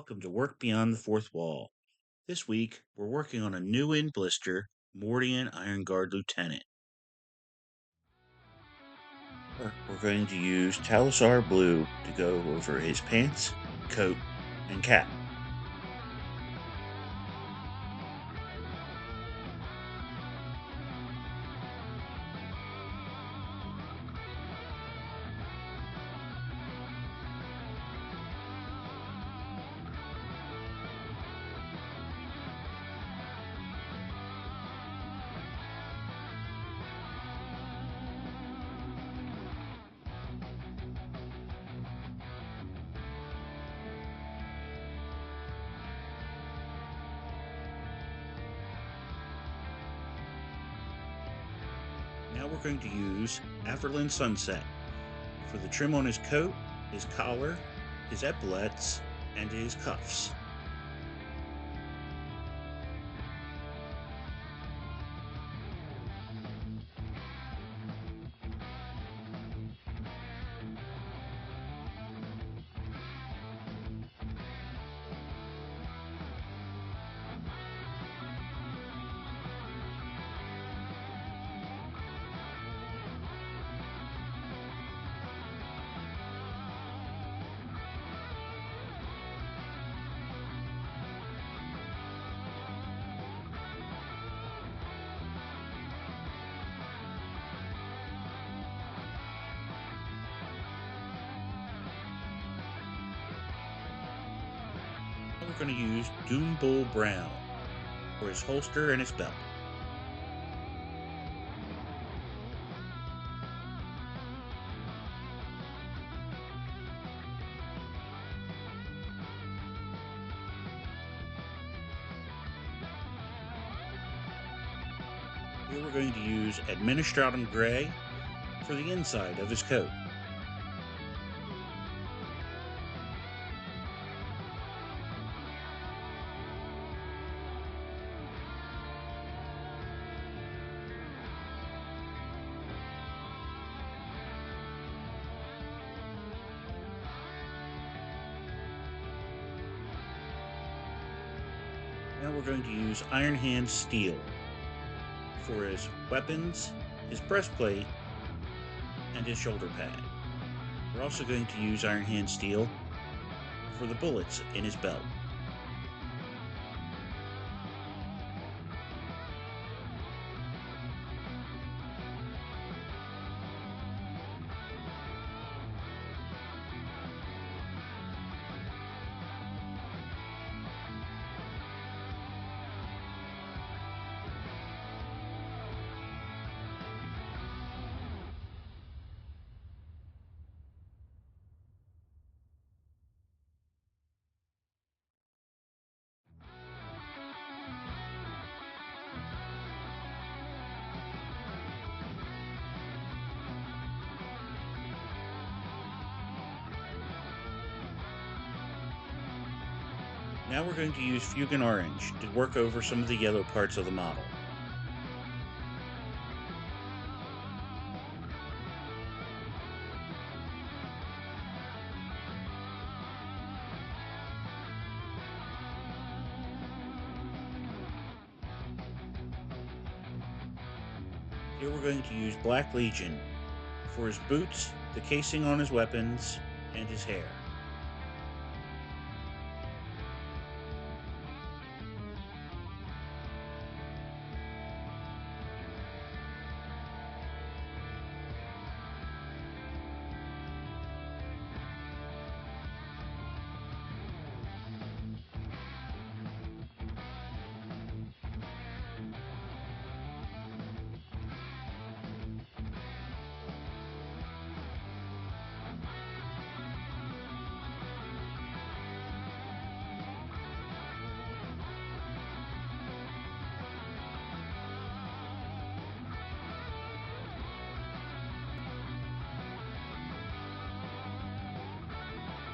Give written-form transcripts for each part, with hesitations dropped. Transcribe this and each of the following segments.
Welcome to Work Beyond the Fourth Wall. This week, we're working on a new-in blister, Mordian Iron Guard Lieutenant. We're going to use Talisar Blue to go over his pants, coat, and cap. Now we're going to use Averland Sunset for the trim on his coat, his collar, his epaulettes, and his cuffs. We're going to use Doom Bull Brown for his holster and his belt. Here we're going to use Administratum Gray for the inside of his coat. Now we're going to use Iron Hand Steel for his weapons, his breastplate, and his shoulder pad. We're also going to use Iron Hand Steel for the bullets in his belt. Now we're going to use Fugan Orange to work over some of the yellow parts of the model. Here we're going to use Black Legion for his boots, the casing on his weapons, and his hair.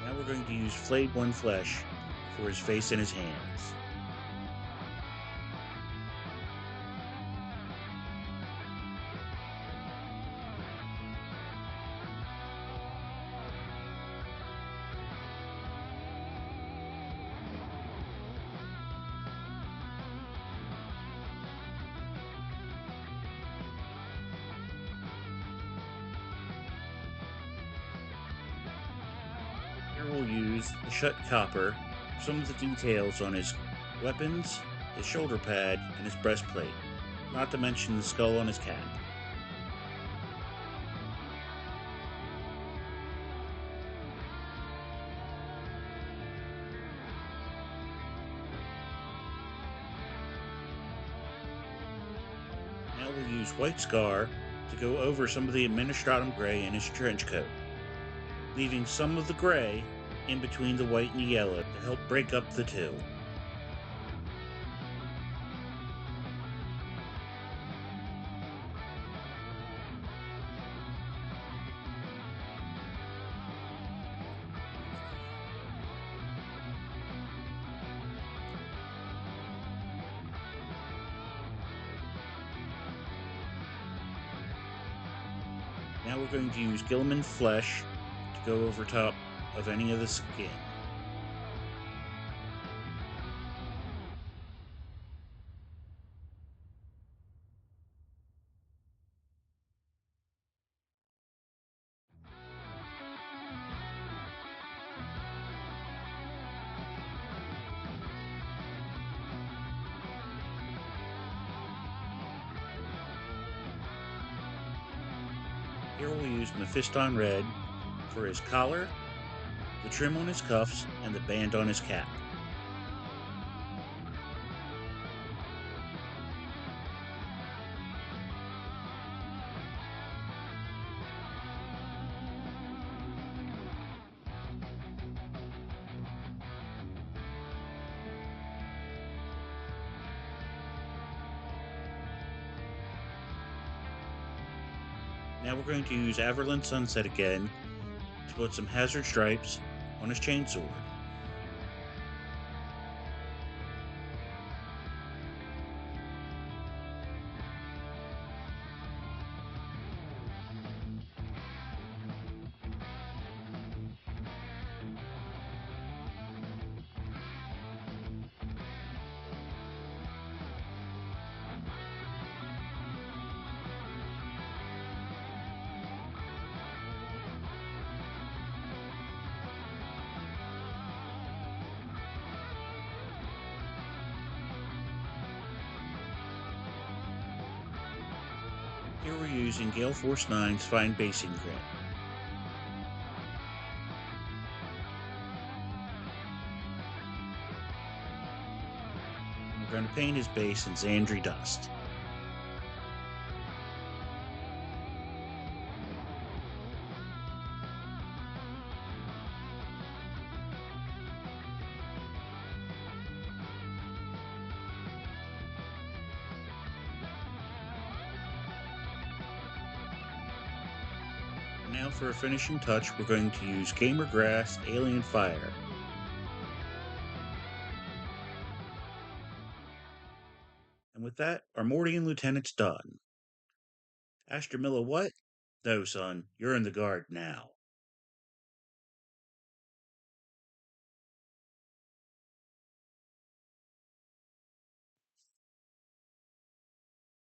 Now we're going to use Flayed One Flesh for his face and his hands. use the shut copper for some of the details on his weapons, his shoulder pad, and his breastplate, not to mention the skull on his cap. Now we'll use white scar to go over some of the administratum gray in his trench coat, leaving some of the gray in between the white and the yellow to help break up the two. Now we're going to use Gilliman flesh to go over top of any of the skin. Here we'll use Mephiston Red for his collar, the trim on his cuffs, and the band on his cap. Now we're going to use Averland Sunset again to put some hazard stripes on his chainsword. Here we're using Gale Force 9's Fine Basing Grit. We're going to paint his base in Xandri Dust. Now for a finishing touch, we're going to use Gamer Grass Alien Fire. And with that, our Mordian Lieutenant's done. Asked Milla what? No, son, you're in the guard now.